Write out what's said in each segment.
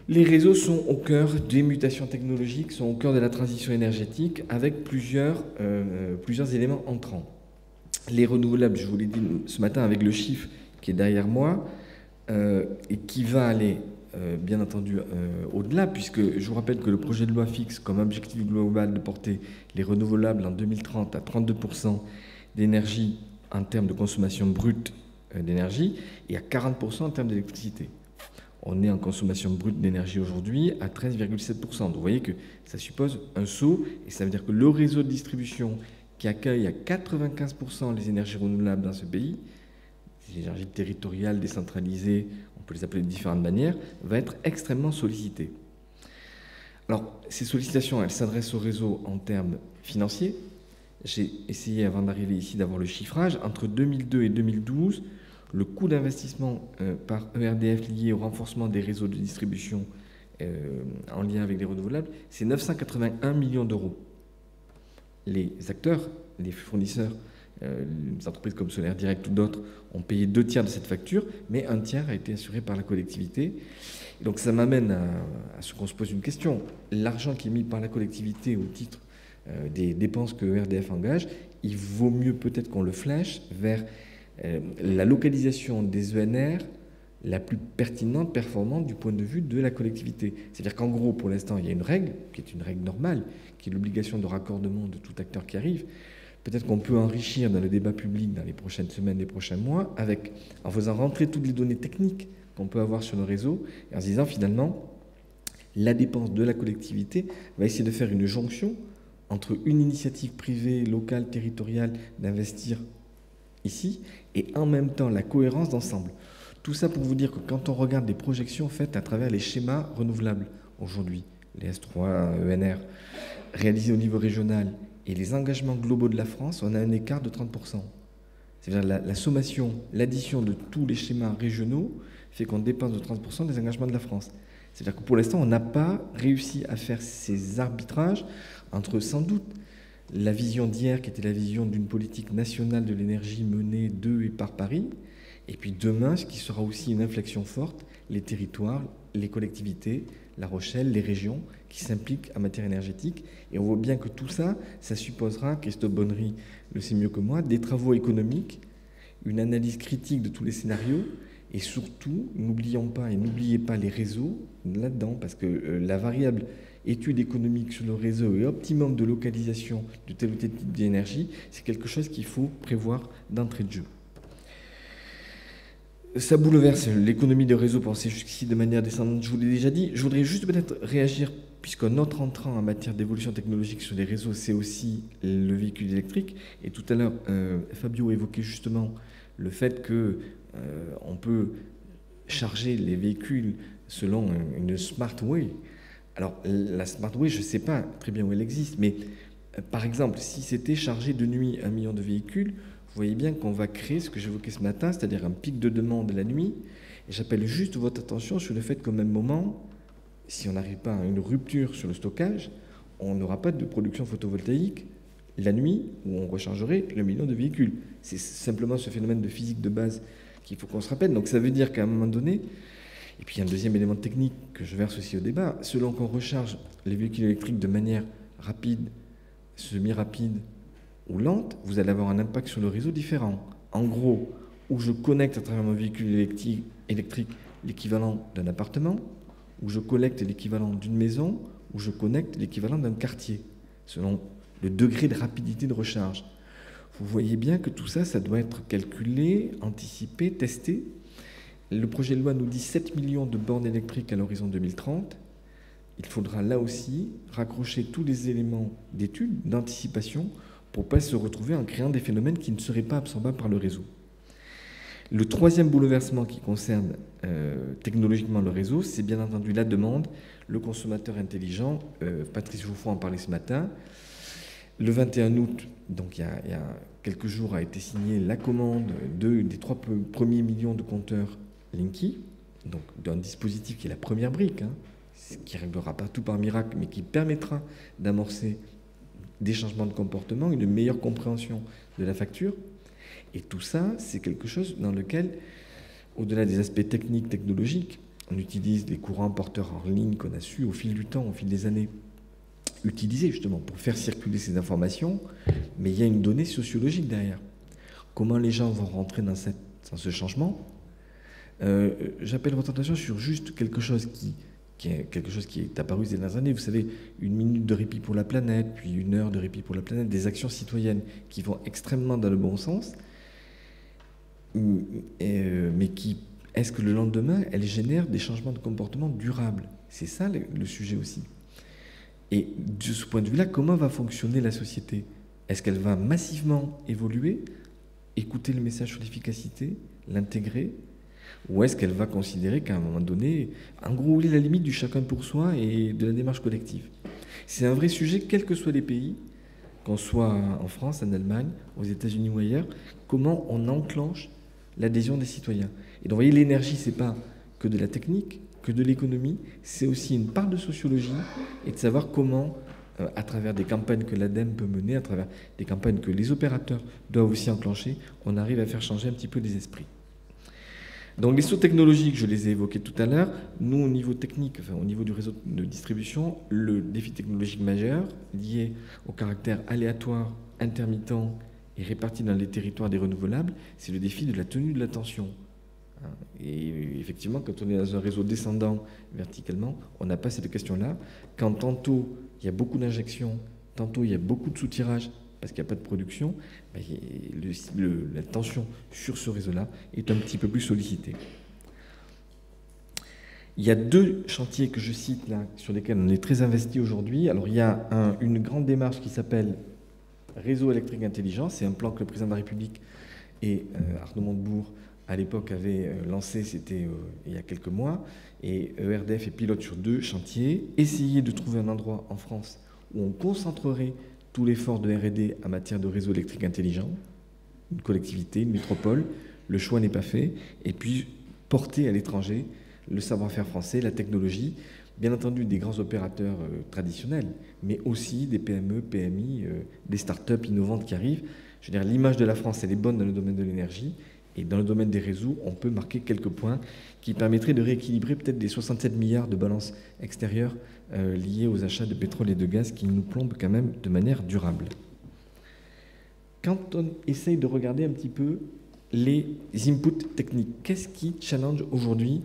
Les réseaux sont au cœur des mutations technologiques, sont au cœur de la transition énergétique avec plusieurs éléments entrants. Les renouvelables, je vous l'ai dit ce matin avec le chiffre qui est derrière moi, et qui va aller bien entendu au-delà, puisque je vous rappelle que le projet de loi fixe comme objectif global de porter les renouvelables en 2030 à 32% d'énergie en termes de consommation brute d'énergie et à 40% en termes d'électricité. On est en consommation brute d'énergie aujourd'hui à 13,7%. Donc vous voyez que ça suppose un saut, et ça veut dire que le réseau de distribution qui accueille à 95% les énergies renouvelables dans ce pays, les énergies territoriales, décentralisées, on peut les appeler de différentes manières, va être extrêmement sollicité. Alors, ces sollicitations, elles s'adressent au réseau en termes financiers. J'ai essayé, avant d'arriver ici, d'avoir le chiffrage. Entre 2002 et 2012, le coût d'investissement par ERDF lié au renforcement des réseaux de distribution en lien avec les renouvelables, c'est 981 millions d'euros. Les acteurs, les fournisseurs, les entreprises comme Solaire Direct ou d'autres ont payé 2 tiers de cette facture, mais 1 tiers a été assuré par la collectivité. Et donc ça m'amène à ce qu'on se pose une question. L'argent qui est mis par la collectivité au titre des dépenses que ERDF engage, il vaut mieux peut-être qu'on le flèche vers la localisation des ENR la plus pertinente, performante du point de vue de la collectivité. C'est-à-dire qu'en gros, pour l'instant, il y a une règle, qui est une règle normale, qui est l'obligation de raccordement de tout acteur qui arrive. Peut-être qu'on peut enrichir dans le débat public dans les prochaines semaines, les prochains mois, en faisant rentrer toutes les données techniques qu'on peut avoir sur le réseau, et en se disant finalement, la dépense de la collectivité va essayer de faire une jonction entre une initiative privée, locale, territoriale, d'investir ici, et en même temps la cohérence d'ensemble. Tout ça pour vous dire que quand on regarde des projections faites à travers les schémas renouvelables aujourd'hui, les S3, ENR, réalisés au niveau régional, et les engagements globaux de la France, on a un écart de 30%. C'est-à-dire la sommation, l'addition de tous les schémas régionaux fait qu'on dépense de 30% des engagements de la France. C'est-à-dire que pour l'instant, on n'a pas réussi à faire ces arbitrages entre, sans doute, la vision d'hier, qui était la vision d'une politique nationale de l'énergie menée de et par Paris, et puis demain, ce qui sera aussi une inflexion forte, les territoires, les collectivités, La Rochelle, les régions qui s'impliquent en matière énergétique. Et on voit bien que tout ça, ça supposera, Christophe Bonnery le sait mieux que moi, des travaux économiques, une analyse critique de tous les scénarios, et surtout, n'oublions pas et n'oubliez pas les réseaux là-dedans, parce que la variable étude économique sur le réseau et optimum de localisation de tel ou tel type d'énergie, c'est quelque chose qu'il faut prévoir d'entrée de jeu. Ça bouleverse l'économie de réseau pensée jusqu'ici de manière descendante, je vous l'ai déjà dit. Je voudrais juste peut-être réagir, puisque notre entrant en matière d'évolution technologique sur les réseaux, c'est aussi le véhicule électrique. Et tout à l'heure, Fabio évoquait justement le fait qu'on peut charger les véhicules selon une smart way. Alors, la smart way, je ne sais pas très bien où elle existe, mais par exemple, si c'était chargé de nuit 1 million de véhicules, vous voyez bien qu'on va créer ce que j'évoquais ce matin, c'est-à-dire un pic de demande la nuit. Et j'appelle juste votre attention sur le fait qu'au même moment, si on n'arrive pas à une rupture sur le stockage, on n'aura pas de production photovoltaïque la nuit où on rechargerait le million de véhicules. C'est simplement ce phénomène de physique de base qu'il faut qu'on se rappelle. Donc ça veut dire qu'à un moment donné, et puis un deuxième élément technique que je verse aussi au débat, selon qu'on recharge les véhicules électriques de manière rapide, semi-rapide, ou lente, vous allez avoir un impact sur le réseau différent. En gros, où je connecte à travers mon véhicule électrique l'équivalent d'un appartement, où je collecte l'équivalent d'une maison, où je connecte l'équivalent d'un quartier, selon le degré de rapidité de recharge. Vous voyez bien que tout ça, ça doit être calculé, anticipé, testé. Le projet de loi nous dit 7 millions de bornes électriques à l'horizon 2030. Il faudra là aussi raccrocher tous les éléments d'étude, d'anticipation, pour ne pas se retrouver en créant des phénomènes qui ne seraient pas absorbables par le réseau. Le troisième bouleversement qui concerne technologiquement le réseau, c'est bien entendu la demande, le consommateur intelligent. Patrice Jouffroy en parlait ce matin. Le 21 août, donc il y a quelques jours, a été signée la commande des 3 premiers millions de compteurs Linky, donc d'un dispositif qui est la première brique, qui ne réglera pas tout par miracle, mais qui permettra d'amorcer des changements de comportement, une meilleure compréhension de la facture. Et tout ça, c'est quelque chose dans lequel, au-delà des aspects techniques, technologiques, On utilise les courants porteurs en ligne qu'on a su au fil du temps, au fil des années, utiliser justement pour faire circuler ces informations, mais il y a une donnée sociologique derrière. Comment les gens vont rentrer dans ce changement? J'appelle votre attention sur juste quelque chose qui est apparu ces dernières années. Vous savez, 1 minute de répit pour la planète, puis 1 heure de répit pour la planète, des actions citoyennes qui vont extrêmement dans le bon sens, mais qui, est-ce que le lendemain, elles génèrent des changements de comportement durables? C'est ça le sujet aussi. Et de ce point de vue-là, comment va fonctionner la société? Est-ce qu'elle va massivement évoluer, écouter le message sur l'efficacité, l'intégrer? Ou est-ce qu'elle va considérer qu'à un moment donné, en gros, où est la limite du chacun pour soi et de la démarche collective? C'est un vrai sujet, quels que soient les pays, qu'on soit en France, en Allemagne, aux États-Unis ou ailleurs, comment on enclenche l'adhésion des citoyens. Et donc, vous voyez, l'énergie, c'est pas que de la technique, que de l'économie, c'est aussi une part de sociologie et de savoir comment, à travers des campagnes que l'ADEME peut mener, à travers des campagnes que les opérateurs doivent aussi enclencher, on arrive à faire changer un petit peu les esprits. Donc les sauts technologiques, je les ai évoqués tout à l'heure. Nous, au niveau technique, enfin, au niveau du réseau de distribution, le défi technologique majeur lié au caractère aléatoire, intermittent et réparti dans les territoires des renouvelables, c'est le défi de la tenue de la tension. Et effectivement, quand on est dans un réseau descendant verticalement, on n'a pas cette question-là. Quand tantôt il y a beaucoup d'injections, tantôt il y a beaucoup de soutirage, parce qu'il n'y a pas de production, la tension sur ce réseau-là est un petit peu plus sollicitée. Il y a 2 chantiers que je cite là, sur lesquels on est très investi aujourd'hui. Alors il y a une grande démarche qui s'appelle Réseau électrique intelligent. C'est un plan que le président de la République et Arnaud Montebourg, à l'époque, avait lancé, c'était il y a quelques mois. Et ERDF est pilote sur 2 chantiers. Essayer de trouver un endroit en France où on concentrerait tout l'effort de R&D en matière de réseau électrique intelligent, une collectivité, une métropole, le choix n'est pas fait, et puis porter à l'étranger le savoir-faire français, la technologie, bien entendu des grands opérateurs traditionnels, mais aussi des PME, PMI, des startups innovantes qui arrivent. Je veux dire, l'image de la France, elle est bonne dans le domaine de l'énergie, et dans le domaine des réseaux, on peut marquer quelques points qui permettraient de rééquilibrer peut-être des 67 milliards de balance extérieure liés aux achats de pétrole et de gaz qui nous plombent quand même de manière durable. Quand on essaye de regarder un petit peu les inputs techniques, qu'est-ce qui challenge aujourd'hui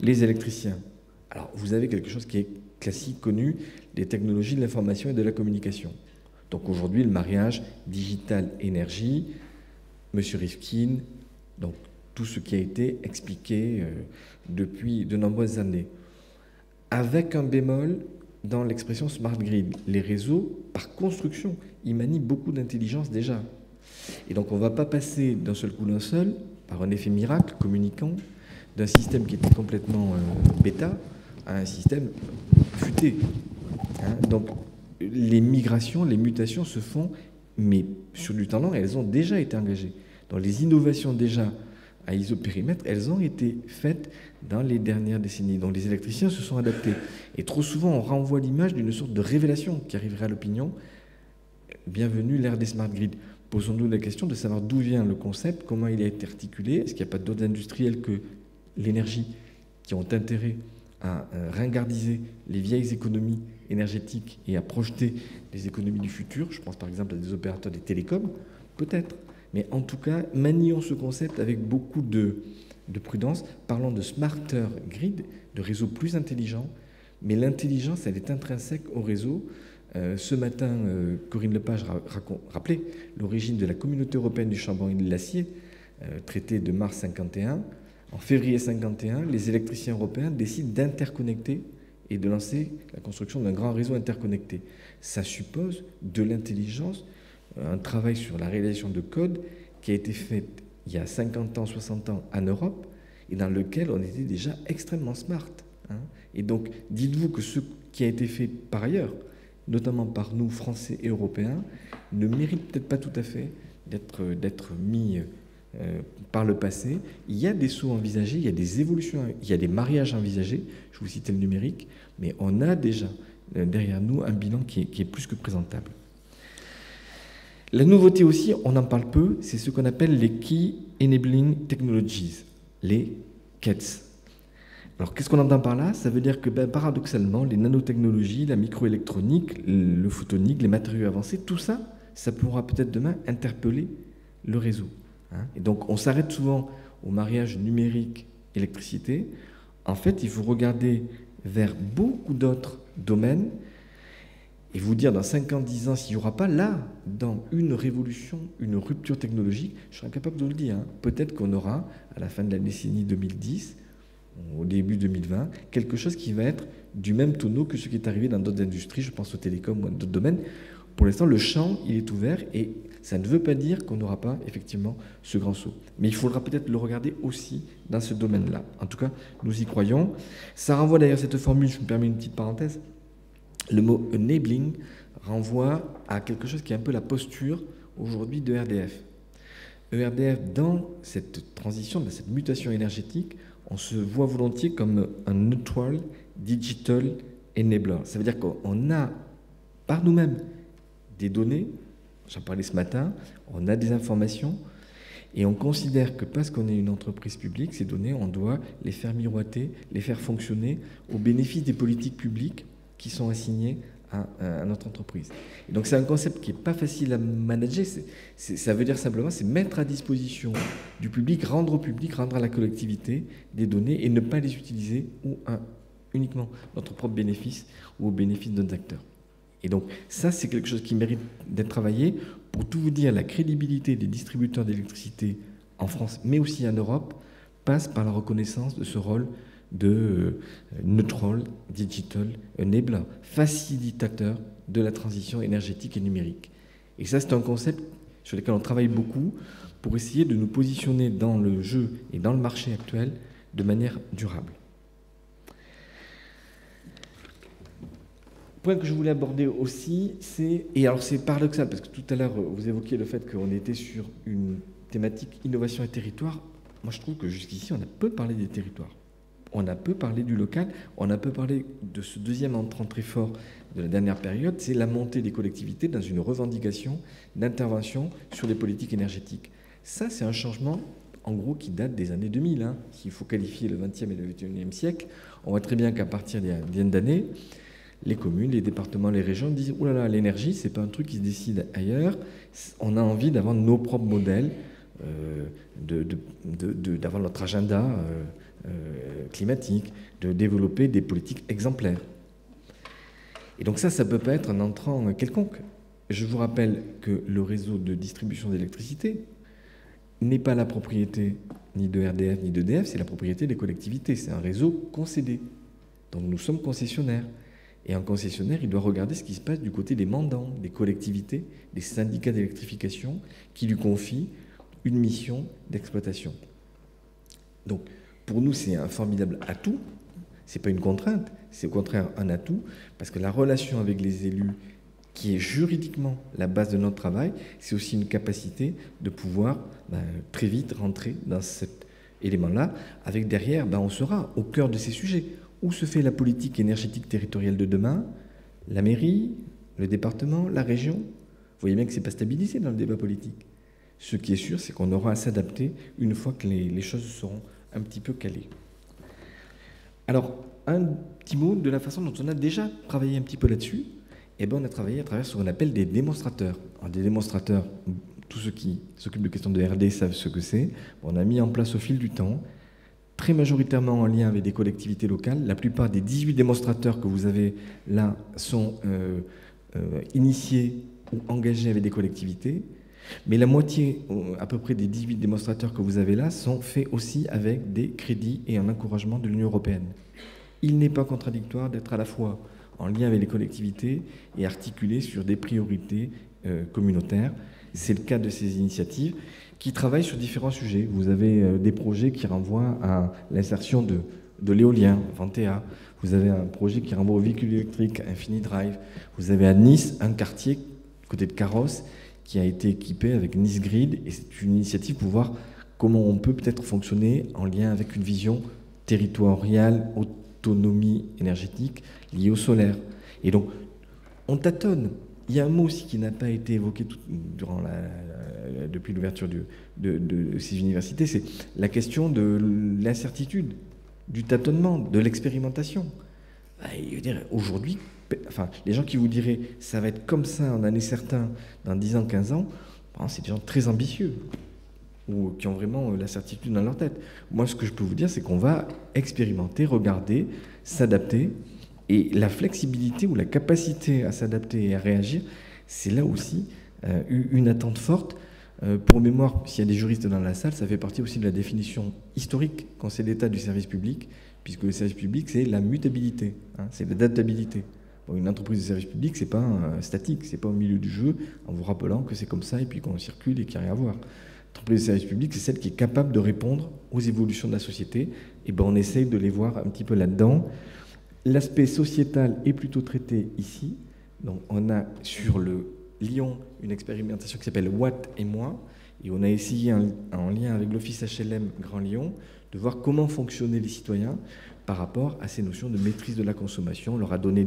les électriciens? Alors, vous avez quelque chose qui est classique, connu, les technologies de l'information et de la communication. Donc aujourd'hui, le mariage digital-énergie, M. Rifkin, donc tout ce qui a été expliqué depuis de nombreuses années. Avec un bémol dans l'expression smart grid. Les réseaux, par construction, ils manient beaucoup d'intelligence déjà. Et donc on ne va pas passer d'un seul coup d'un seul, par un effet miracle communicant, d'un système qui était complètement bêta à un système futé. Donc les migrations, les mutations se font, mais sur du temps long, elles ont déjà été engagées. Donc les innovations déjà à isopérimètre, elles ont été faites dans les dernières décennies. Donc les électriciens se sont adaptés. Et trop souvent, on renvoie l'image d'une sorte de révélation qui arriverait à l'opinion. Bienvenue l'ère des smart grids. Posons-nous la question de savoir d'où vient le concept, comment il a été articulé, est-ce qu'il n'y a pas d'autres industriels que l'énergie qui ont intérêt à ringardiser les vieilles économies énergétiques et à projeter les économies du futur. Je pense par exemple à des opérateurs des télécoms, peut-être. Mais en tout cas, manions ce concept avec beaucoup de prudence. Parlons de smarter grid, de réseaux plus intelligents. Mais l'intelligence, elle est intrinsèque au réseau. Ce matin, Corinne Lepage rappelait l'origine de la Communauté européenne du charbon et de l'acier, traité de mars 51. En février 51, les électriciens européens décident d'interconnecter et de lancer la construction d'un grand réseau interconnecté. Ça suppose de l'intelligence, un travail sur la réalisation de code qui a été fait il y a 50 ans, 60 ans en Europe et dans lequel on était déjà extrêmement smart. Et donc, dites-vous que ce qui a été fait par ailleurs, notamment par nous, Français et Européens, ne mérite peut-être pas tout à fait d'être mis par le passé. Il y a des sauts envisagés, il y a des évolutions, il y a des mariages envisagés, je vous citais le numérique, mais on a déjà derrière nous un bilan qui est plus que présentable. La nouveauté aussi, on en parle peu, c'est ce qu'on appelle les Key Enabling Technologies, les KETS. Alors, qu'est-ce qu'on entend par là? Ça veut dire que, paradoxalement, les nanotechnologies, la microélectronique, le photonique, les matériaux avancés, tout ça, ça pourra peut-être demain interpeller le réseau. Hein. Et donc, on s'arrête souvent au mariage numérique-électricité. En fait, il faut regarder vers beaucoup d'autres domaines et vous dire dans 5 ans, 10 ans, s'il n'y aura pas là, dans une révolution, une rupture technologique, je serai incapable de le dire. Hein. Peut-être qu'on aura, à la fin de la décennie 2010, au début 2020, quelque chose qui va être du même tonneau que ce qui est arrivé dans d'autres industries, je pense aux télécoms ou à d'autres domaines. Pour l'instant, le champ, il est ouvert et ça ne veut pas dire qu'on n'aura pas effectivement ce grand saut. Mais il faudra peut-être le regarder aussi dans ce domaine-là. En tout cas, nous y croyons. Ça renvoie d'ailleurs cette formule, je me permets une petite parenthèse, le mot enabling renvoie à quelque chose qui est un peu la posture aujourd'hui de RDF. ERDF, dans cette transition, dans cette mutation énergétique, on se voit volontiers comme un neutral digital enabler. Ça veut dire qu'on a par nous-mêmes des données, j'en parlais ce matin, on a des informations, et on considère que parce qu'on est une entreprise publique, ces données, on doit les faire miroiter, les faire fonctionner au bénéfice des politiques publiques qui sont assignées à notre entreprise. Et donc c'est un concept qui n'est pas facile à manager. Ça veut dire simplement, c'est mettre à disposition du public, rendre au public, rendre à la collectivité des données et ne pas les utiliser uniquement notre propre bénéfice ou au bénéfice d'autres acteurs. Et donc ça, c'est quelque chose qui mérite d'être travaillé. Pour tout vous dire, la crédibilité des distributeurs d'électricité en France, mais aussi en Europe, passe par la reconnaissance de ce rôle de neutral digital enabler, facilitateur de la transition énergétique et numérique. Et ça, c'est un concept sur lequel on travaille beaucoup pour essayer de nous positionner dans le jeu et dans le marché actuel de manière durable. Point que je voulais aborder aussi, et alors c'est paradoxal, parce que tout à l'heure, vous évoquiez le fait qu'on était sur une thématique innovation et territoire. Moi, je trouve que jusqu'ici, on a peu parlé des territoires. On a peu parlé du local, on a peu parlé de ce deuxième entrant très fort de la dernière période, c'est la montée des collectivités dans une revendication d'intervention sur les politiques énergétiques. Ça, c'est un changement, en gros, qui date des années 2000. Hein. S'il faut qualifier le XXe et le XXIe siècle, on voit très bien qu'à partir d'une dizaine d'années, les communes, les départements, les régions disent « Ouh là là, l'énergie, c'est pas un truc qui se décide ailleurs, on a envie d'avoir nos propres modèles, d'avoir notre agenda climatique, de développer des politiques exemplaires. » Et donc ça ne peut pas être un entrant quelconque. Je vous rappelle que le réseau de distribution d'électricité n'est pas la propriété ni de RDF ni d'EDF, c'est la propriété des collectivités. C'est un réseau concédé. Donc nous sommes concessionnaires. Et un concessionnaire, il doit regarder ce qui se passe du côté des mandants, des collectivités, des syndicats d'électrification qui lui confient une mission d'exploitation. Donc, pour nous, c'est un formidable atout. Ce n'est pas une contrainte, c'est au contraire un atout, parce que la relation avec les élus, qui est juridiquement la base de notre travail, c'est aussi une capacité de pouvoir très vite rentrer dans cet élément-là, avec derrière, on sera au cœur de ces sujets. Où se fait la politique énergétique territoriale de demain? La mairie, le département, la région? Vous voyez bien que ce n'est pas stabilisé dans le débat politique. Ce qui est sûr, c'est qu'on aura à s'adapter une fois que les choses seront un petit peu calées. Alors, un petit mot de la façon dont on a déjà travaillé un petit peu là-dessus. On a travaillé à travers ce qu'on appelle des démonstrateurs. Alors, des démonstrateurs, tous ceux qui s'occupent de questions de RD savent ce que c'est. On a mis en place au fil du temps, très majoritairement en lien avec des collectivités locales. La plupart des 18 démonstrateurs que vous avez là sont initiés ou engagés avec des collectivités. Mais la moitié, à peu près des 18 démonstrateurs que vous avez là, sont faits aussi avec des crédits et un encouragement de l'Union européenne. Il n'est pas contradictoire d'être à la fois en lien avec les collectivités et articulé sur des priorités communautaires. C'est le cas de ces initiatives qui travaillent sur différents sujets. Vous avez des projets qui renvoient à l'insertion de l'éolien, Ventea. Vous avez un projet qui renvoie aux véhicules électriques, InfiniDrive. Vous avez à Nice un quartier, côté de Carrosse, qui a été équipé avec Nice Grid. Et c'est une initiative pour voir comment on peut peut-être fonctionner en lien avec une vision territoriale, autonomie énergétique liée au solaire. Et donc, on tâtonne. Il y a un mot aussi qui n'a pas été évoqué depuis l'ouverture de ces universités, c'est la question de l'incertitude. du tâtonnement, de l'expérimentation. Aujourd'hui, enfin, les gens qui vous diraient ça va être comme ça en année certaine, dans 10 ans, 15 ans, bon, c'est des gens très ambitieux ou qui ont vraiment la certitude dans leur tête. Moi, ce que je peux vous dire, c'est qu'on va expérimenter, regarder, s'adapter. Et la flexibilité ou la capacité à s'adapter et à réagir, c'est là aussi une attente forte. Pour mémoire, s'il y a des juristes dans la salle, ça fait partie aussi de la définition historique Conseil d'État du service public, puisque le service public, c'est la mutabilité, hein, c'est l'adaptabilité. Bon, une entreprise de service public, c'est pas statique, c'est pas au milieu du jeu en vous rappelant que c'est comme ça et puis qu'on circule et qu'il n'y a rien à voir. L'entreprise de service public, c'est celle qui est capable de répondre aux évolutions de la société. Et ben, on essaye de les voir un petit peu là-dedans. L'aspect sociétal est plutôt traité ici. Donc, on a sur le Lyon une expérimentation qui s'appelle Watt et moi. Et on a essayé, en lien avec l'Office HLM Grand Lyon, de voir comment fonctionnaient les citoyens par rapport à ces notions de maîtrise de la consommation. On leur a donné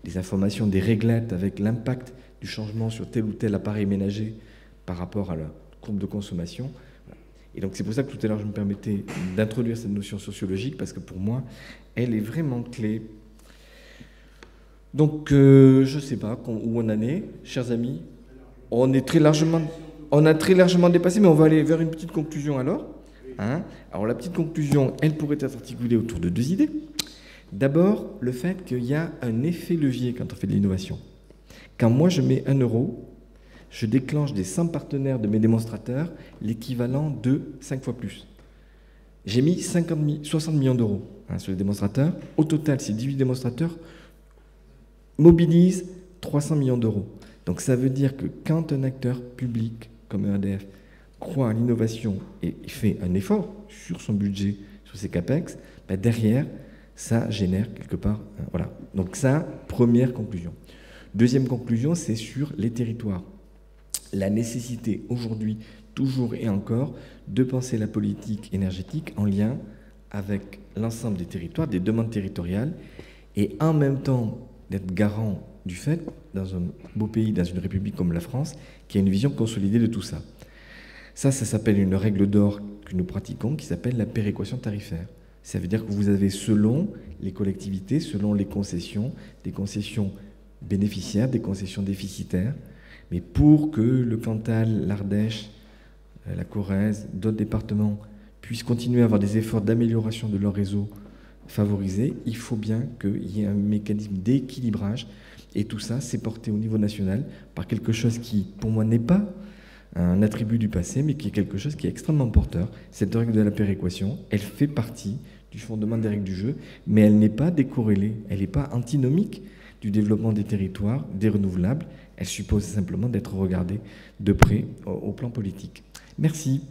des informations, des réglettes avec l'impact du changement sur tel ou tel appareil ménager par rapport à leur courbe de consommation. Et donc c'est pour ça que tout à l'heure je me permettais d'introduire cette notion sociologique, parce que pour moi, elle est vraiment clé. Donc je ne sais pas où on en est, chers amis. On a très largement dépassé, mais on va aller vers une petite conclusion alors. Hein, alors la petite conclusion, elle pourrait être articulée autour de 2 idées. D'abord, le fait qu'il y a un effet levier quand on fait de l'innovation. Quand moi je mets 1 euro, je déclenche des 100 partenaires de mes démonstrateurs l'équivalent de 5 fois plus. J'ai mis 60 millions d'euros sur les démonstrateurs. Au total, ces 18 démonstrateurs mobilisent 300 millions d'euros. Donc ça veut dire que quand un acteur public comme EDF croit à l'innovation et fait un effort sur son budget, sur ses CAPEX, ben derrière, ça génère quelque part... voilà. Donc ça, première conclusion. Deuxième conclusion, c'est sur les territoires. La nécessité aujourd'hui, toujours et encore, de penser la politique énergétique en lien avec l'ensemble des territoires, des demandes territoriales, et en même temps d'être garant du fait, dans un beau pays, dans une république comme la France, qui a une vision consolidée de tout ça. Ça s'appelle une règle d'or que nous pratiquons, qui s'appelle la péréquation tarifaire. Ça veut dire que vous avez, selon les collectivités, selon les concessions, des concessions bénéficiaires, des concessions déficitaires, mais pour que le Cantal, l'Ardèche, la Corrèze, d'autres départements puissent continuer à avoir des efforts d'amélioration de leur réseau favorisé, il faut bien qu'il y ait un mécanisme d'équilibrage. Et tout ça, c'est porté au niveau national par quelque chose qui, pour moi, n'est pas un attribut du passé, mais qui est quelque chose qui est extrêmement porteur. Cette règle de la péréquation, elle fait partie du fondement des règles du jeu, mais elle n'est pas décorrélée, elle n'est pas antinomique du développement des territoires, des renouvelables. Elle suppose simplement d'être regardée de près au plan politique. Merci.